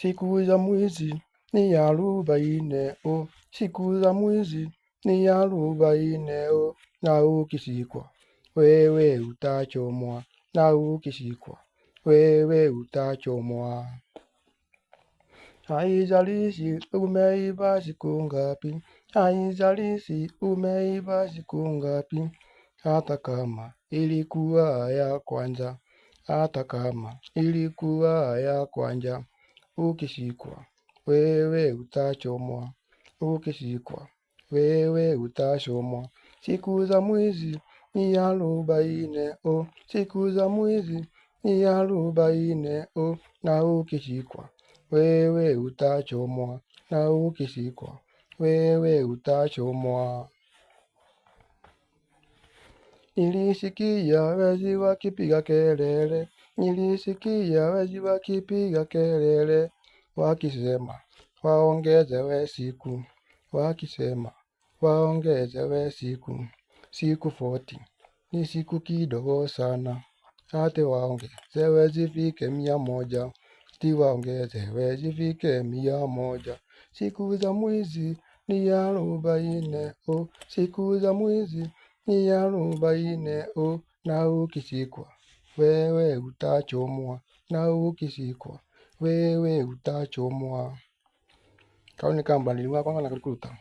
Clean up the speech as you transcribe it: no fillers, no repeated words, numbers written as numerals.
Siku za mwezi ni arobaini, siku za mwezi ni arobaini, na ukishikwa wewe utachomwa, na ukishikwa wewe utachomwa. Haijalishi umeiba siku ngapi, haijalishi umeiba siku ngapi, hata kama ilikuwa ya kwanza, hata kama ilikuwa ya kwanza. Ukishikwa wewe utachomwa, ukishikwa wewe utachomwa. Siku za mwezi ni arobaini, siku za mwezi ni arobaini, na ukishikwa wewe utachomwa, na ukishikwa wewe utachomwa. Nilisikia wezi wakipiga kelele, nilisikia wezi wakipiga kelele, wakisema waongezewe siku, wakisema waongezewe siku. Siku 40 ni siku kidogo sana, hata waongezewe zifike 100, ati waongezewe zifike 100. Siku za mwezi ni arobaini, siku za mwezi ni arobaini, na ukishikwa wewe utachomwa, na ukishikwa wewe utachomwa. Kaoni kamba niliwa kwanga na kalikuta.